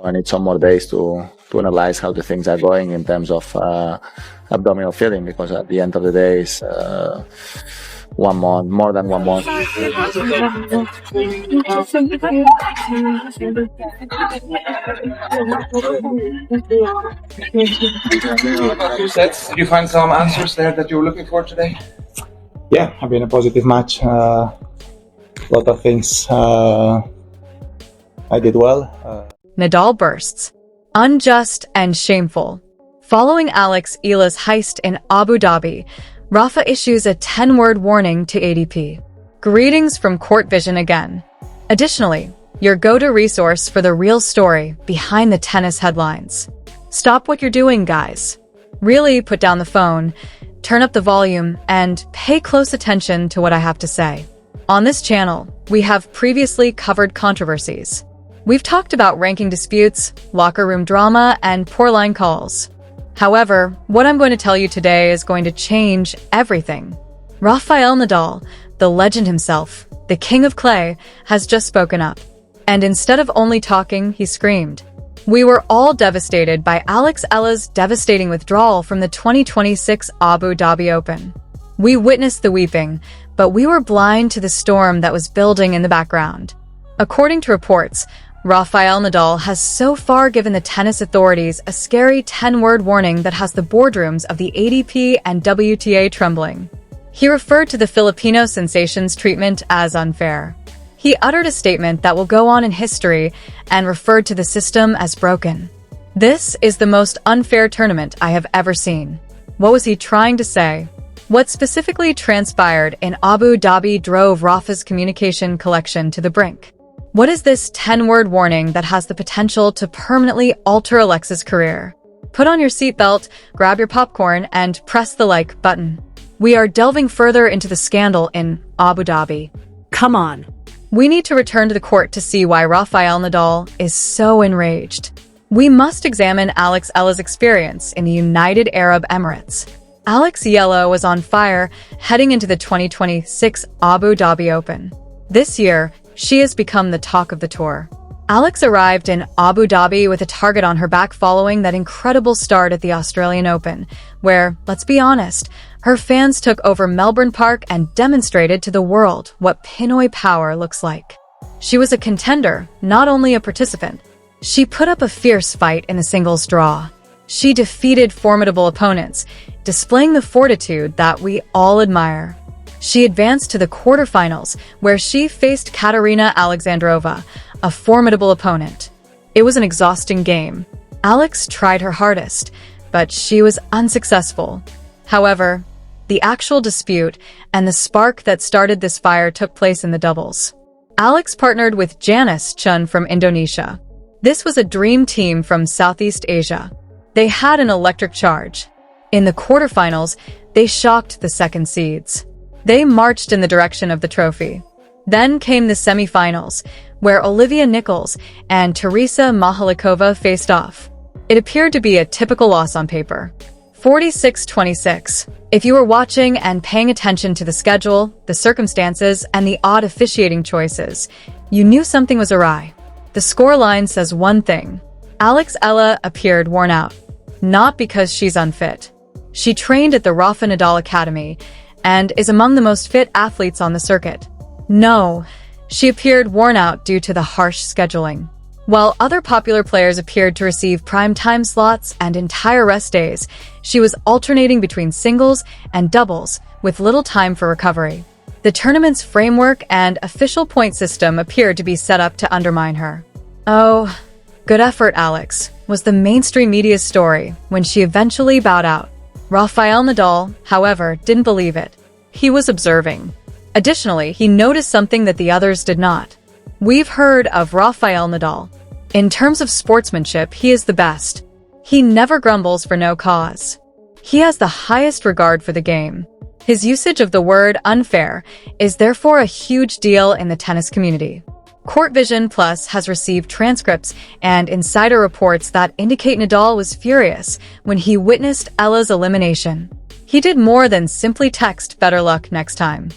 I need some more days to analyze how the things are going in terms of abdominal feeling, because at the end of the day, it's 1 month, more than 1 month. Sets, did you find some answers there that you were looking for today? Yeah, I've been a positive match. A lot of things I did well. Nadal bursts. Unjust and shameful. Following Eala's heist in Abu Dhabi, Rafa issues a 10-word warning to ADP. Greetings from Court Vision again. Additionally, your go-to resource for the real story behind the tennis headlines. Stop what you're doing, guys. Really put down the phone, turn up the volume, and pay close attention to what I have to say. On this channel, we have previously covered controversies. We've talked about ranking disputes, locker room drama, and poor line calls. However, what I'm going to tell you today is going to change everything. Rafael Nadal, the legend himself, the king of clay, has just spoken up. And instead of only talking, he screamed. We were all devastated by Eala's devastating withdrawal from the 2026 Abu Dhabi Open. We witnessed the weeping, but we were blind to the storm that was building in the background. According to reports, Rafael Nadal has so far given the tennis authorities a scary 10-word warning that has the boardrooms of the ADP and WTA trembling. He referred to the Filipino sensation's treatment as unfair. He uttered a statement that will go on in history and referred to the system as broken. This is the most unfair tournament I have ever seen. What was he trying to say? What specifically transpired in Abu Dhabi drove Rafa's communication collection to the brink. What is this 10-word warning that has the potential to permanently alter Alexa's career? Put on your seatbelt, grab your popcorn, and press the like button. We are delving further into the scandal in Abu Dhabi. Come on. We need to return to the court to see why Rafael Nadal is so enraged. We must examine Eala's experience in the United Arab Emirates. Eala was on fire heading into the 2026 Abu Dhabi Open. This year, she has become the talk of the tour. Eala arrived in Abu Dhabi with a target on her back following that incredible start at the Australian Open, where, let's be honest, her fans took over Melbourne Park and demonstrated to the world what Pinoy power looks like. She was a contender, not only a participant. She put up a fierce fight in the singles draw. She defeated formidable opponents, displaying the fortitude that we all admire. She advanced to the quarterfinals, where she faced Katerina Alexandrova, a formidable opponent. It was an exhausting game. Eala tried her hardest, but she was unsuccessful. However, the actual dispute and the spark that started this fire took place in the doubles. Eala partnered with Janice Chun from Indonesia. This was a dream team from Southeast Asia. They had an electric charge. In the quarterfinals, they shocked the second seeds. They marched in the direction of the trophy. Then came the semifinals, where Olivia Nichols and Teresa Mahalikova faced off. It appeared to be a typical loss on paper. 46-26. If you were watching and paying attention to the schedule, the circumstances, and the odd officiating choices, you knew something was awry. The scoreline says one thing. Eala appeared worn out. Not because she's unfit. She trained at the Rafa Nadal Academy and is among the most fit athletes on the circuit. No, she appeared worn out due to the harsh scheduling. While other popular players appeared to receive prime time slots and entire rest days, she was alternating between singles and doubles with little time for recovery. The tournament's framework and official point system appeared to be set up to undermine her. Oh, good effort, Alex, was the mainstream media's story when she eventually bowed out. Rafael Nadal, however, didn't believe it. He was observing. Additionally, he noticed something that the others did not. We've heard of Rafael Nadal. In terms of sportsmanship, he is the best. He never grumbles for no cause. He has the highest regard for the game. His usage of the word unfair is therefore a huge deal in the tennis community. Court Vision Plus has received transcripts and insider reports that indicate Nadal was furious when he witnessed Eala's elimination. He did more than simply text "better luck next time."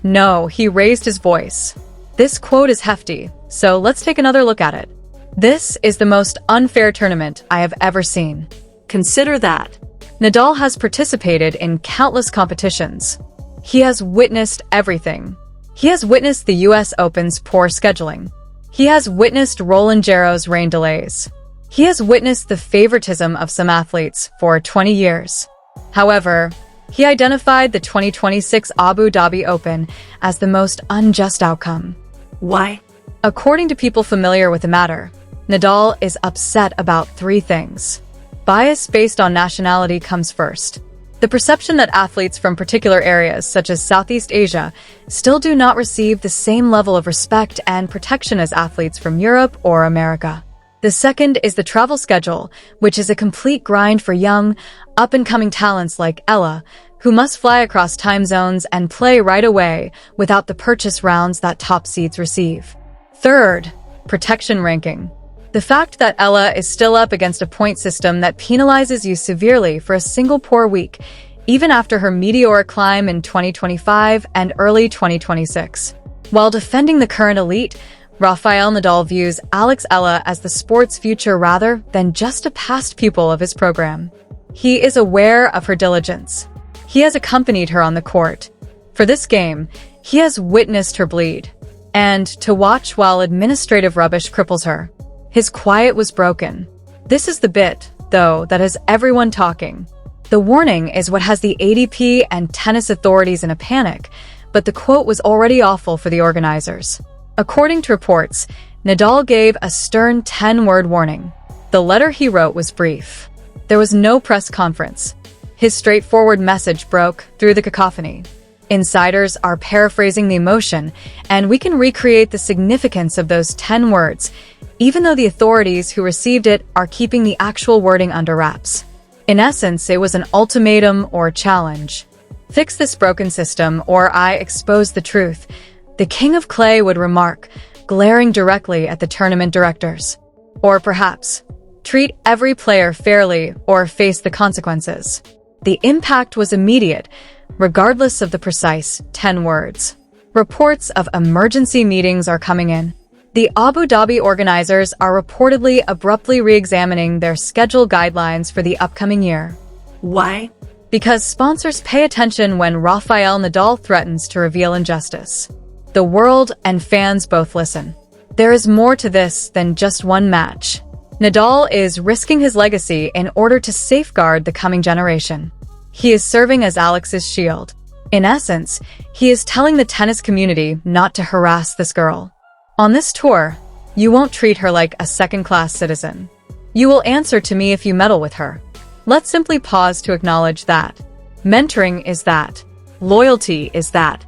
No, he raised his voice. This quote is hefty, so let's take another look at it. This is the most unfair tournament I have ever seen. Consider that. Nadal has participated in countless competitions. He has witnessed everything. He has witnessed the US Open's poor scheduling. He has witnessed Roland Garros' rain delays. He has witnessed the favoritism of some athletes for 20 years. However, he identified the 2026 Abu Dhabi Open as the most unjust outcome. Why? According to people familiar with the matter, Nadal is upset about three things. Bias based on nationality comes first. The perception that athletes from particular areas, such as Southeast Asia, still do not receive the same level of respect and protection as athletes from Europe or America. The second is the travel schedule, which is a complete grind for young, up-and-coming talents like Eala, who must fly across time zones and play right away without the purchase rounds that top seeds receive. Third, protection ranking. The fact that Eala is still up against a point system that penalizes you severely for a single poor week, even after her meteoric climb in 2025 and early 2026. While defending the current elite, Rafael Nadal views Alex Eala as the sport's future rather than just a past pupil of his program. He is aware of her diligence. He has accompanied her on the court. For this game, he has witnessed her bleed. And to watch while administrative rubbish cripples her. His quiet was broken. This is the bit, though, that has everyone talking. The warning is what has the ADP and tennis authorities in a panic, but the quote was already awful for the organizers. According to reports, Nadal gave a stern 10-word warning. The letter he wrote was brief. There was no press conference. His straightforward message broke through the cacophony. Insiders are paraphrasing the emotion, and we can recreate the significance of those 10 words, even though the authorities who received it are keeping the actual wording under wraps. In essence, it was an ultimatum or challenge. Fix this broken system, or I expose the truth, the King of Clay would remark, glaring directly at the tournament directors. Or perhaps, treat every player fairly or face the consequences. The impact was immediate, regardless of the precise 10 words. Reports of emergency meetings are coming in. The Abu Dhabi organizers are reportedly abruptly re-examining their schedule guidelines for the upcoming year. Why? Because sponsors pay attention when Rafael Nadal threatens to reveal injustice. The world and fans both listen. There is more to this than just one match. Nadal is risking his legacy in order to safeguard the coming generation. He is serving as Alex's shield. In essence, he is telling the tennis community not to harass this girl. On this tour, you won't treat her like a second-class citizen. You will answer to me if you meddle with her. Let's simply pause to acknowledge that. Mentoring is that. Loyalty is that.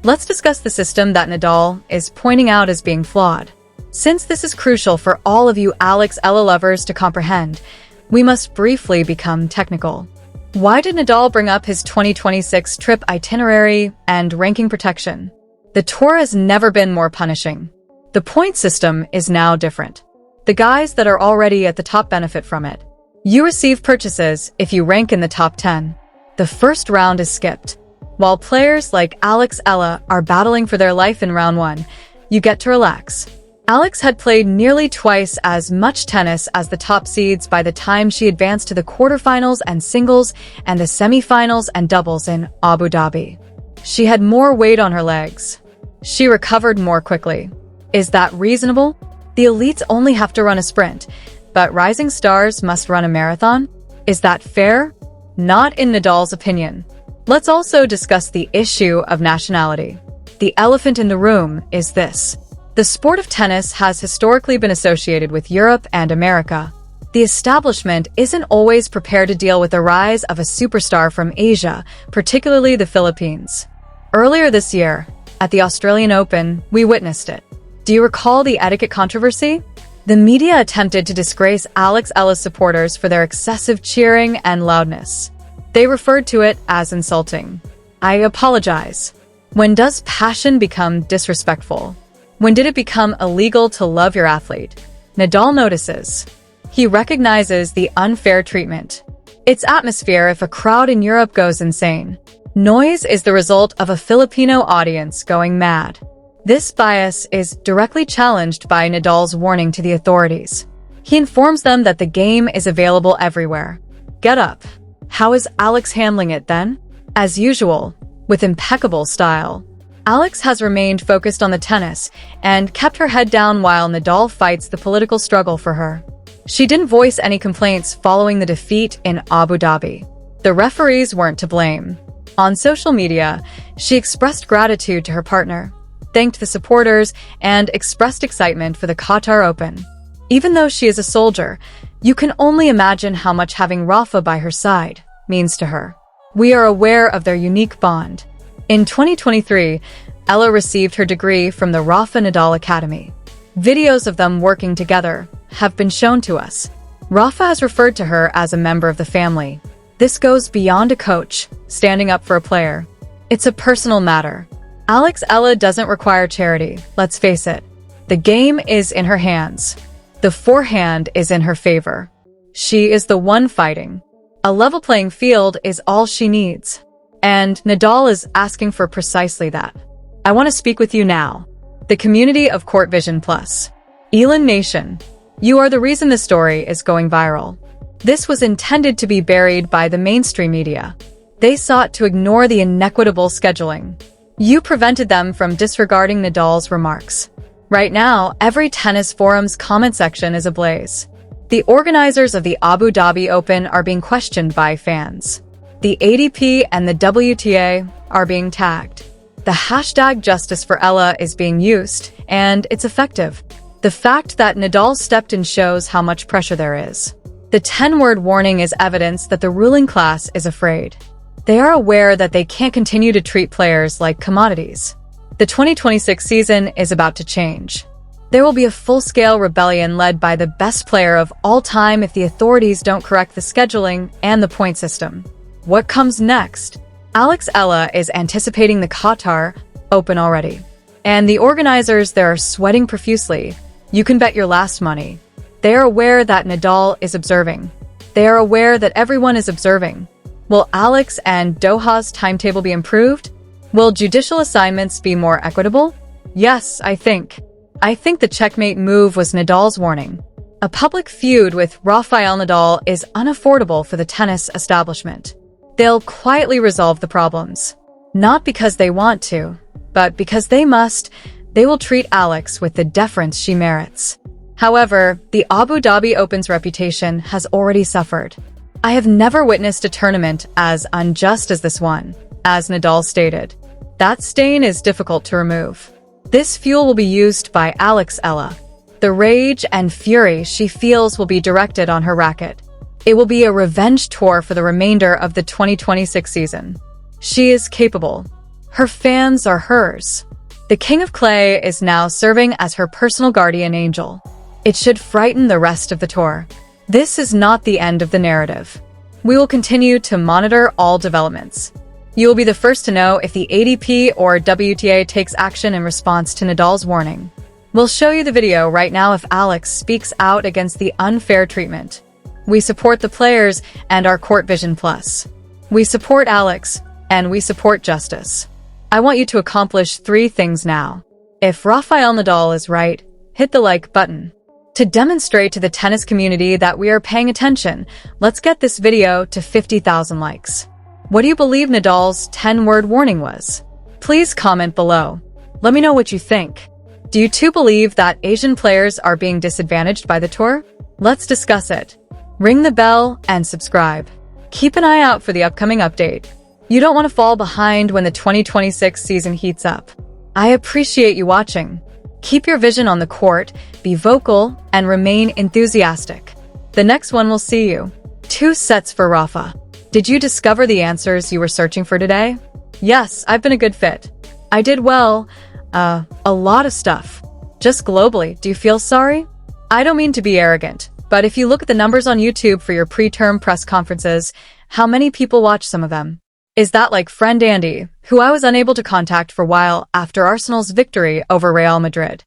Let's discuss the system that Nadal is pointing out as being flawed. Since this is crucial for all of you Alex Eala lovers to comprehend, we must briefly become technical. Why did Nadal bring up his 2026 trip itinerary and ranking protection? The tour has never been more punishing. The point system is now different. The guys that are already at the top benefit from it. You receive purchases if you rank in the top 10. The first round is skipped. While players like Alex Eala are battling for their life in round 1, you get to relax. Alex had played nearly twice as much tennis as the top seeds by the time she advanced to the quarterfinals and singles and the semifinals and doubles in Abu Dhabi. She had more weight on her legs. She recovered more quickly. Is that reasonable? The elites only have to run a sprint, but rising stars must run a marathon? Is that fair? Not in Nadal's opinion. Let's also discuss the issue of nationality. The elephant in the room is this. The sport of tennis has historically been associated with Europe and America. The establishment isn't always prepared to deal with the rise of a superstar from Asia, particularly the Philippines. Earlier this year, at the Australian Open, we witnessed it. Do you recall the etiquette controversy? The media attempted to disgrace Alex Eala's supporters for their excessive cheering and loudness. They referred to it as insulting. I apologize. When does passion become disrespectful? When did it become illegal to love your athlete? Nadal notices. He recognizes the unfair treatment. It's atmosphere if a crowd in Europe goes insane. Noise is the result of a Filipino audience going mad. This bias is directly challenged by Nadal's warning to the authorities. He informs them that the game is available everywhere. Get up. How is Alex handling it then? As usual, with impeccable style. Alex has remained focused on the tennis and kept her head down while Nadal fights the political struggle for her. She didn't voice any complaints following the defeat in Abu Dhabi. The referees weren't to blame. On social media, she expressed gratitude to her partner, thanked the supporters, and expressed excitement for the Qatar Open. Even though she is a soldier, you can only imagine how much having Rafa by her side means to her. We are aware of their unique bond. In 2023, Eala received her degree from the Rafa Nadal Academy. Videos of them working together have been shown to us. Rafa has referred to her as a member of the family. This goes beyond a coach standing up for a player. It's a personal matter. Eala doesn't require charity, let's face it. The game is in her hands. The forehand is in her favor. She is the one fighting. A level playing field is all she needs. And Nadal is asking for precisely that. I want to speak with you now. The community of Court Vision Plus. Eala Nation. You are the reason this story is going viral. This was intended to be buried by the mainstream media. They sought to ignore the inequitable scheduling. You prevented them from disregarding Nadal's remarks. Right now, every tennis forum's comment section is ablaze. The organizers of the Abu Dhabi Open are being questioned by fans. The ADP and the WTA are being tagged. The hashtag Justice for Eala is being used, and it's effective. The fact that Nadal stepped in shows how much pressure there is. The 10-word warning is evidence that the ruling class is afraid. They are aware that they can't continue to treat players like commodities. The 2026 season is about to change. There will be a full-scale rebellion led by the best player of all time if the authorities don't correct the scheduling and the point system. What comes next? Eala is anticipating the Qatar Open already. And the organizers there are sweating profusely. You can bet your last money. They are aware that Nadal is observing. They are aware that everyone is observing. Will Alex and Doha's timetable be improved? Will judicial assignments be more equitable? Yes, I think. The checkmate move was Nadal's warning. A public feud with Rafael Nadal is unaffordable for the tennis establishment. They'll quietly resolve the problems. Not because they want to, but because they must. They will treat Alex with the deference she merits. However, the Abu Dhabi Open's reputation has already suffered. I have never witnessed a tournament as unjust as this one, as Nadal stated. That stain is difficult to remove. This fuel will be used by Eala. The rage and fury she feels will be directed on her racket. It will be a revenge tour for the remainder of the 2026 season. She is capable. Her fans are hers. The King of Clay is now serving as her personal guardian angel. It should frighten the rest of the tour. This is not the end of the narrative. We will continue to monitor all developments. You will be the first to know if the ADP or WTA takes action in response to Nadal's warning. We'll show you the video right now if Alex speaks out against the unfair treatment. We support the players and our Court Vision Plus. We support Alex, and we support justice. I want you to accomplish 3 things now. If Rafael Nadal is right, hit the like button. To demonstrate to the tennis community that we are paying attention, let's get this video to 50,000 likes. What do you believe Nadal's 10-word warning was? Please comment below. Let me know what you think. Do you too believe that Asian players are being disadvantaged by the tour? Let's discuss it. Ring the bell and subscribe. Keep an eye out for the upcoming update. You don't want to fall behind when the 2026 season heats up. I appreciate you watching. Keep your vision on the court, be vocal, and remain enthusiastic. The next one will see you. 2 sets for Rafa. Did you discover the answers you were searching for today? Yes, I've been a good fit. I did well. A lot of stuff. Just globally, do you feel sorry? I don't mean to be arrogant, but if you look at the numbers on YouTube for your preterm press conferences, how many people watch some of them? Is that like friend Andy, who I was unable to contact for a while after Arsenal's victory over Real Madrid?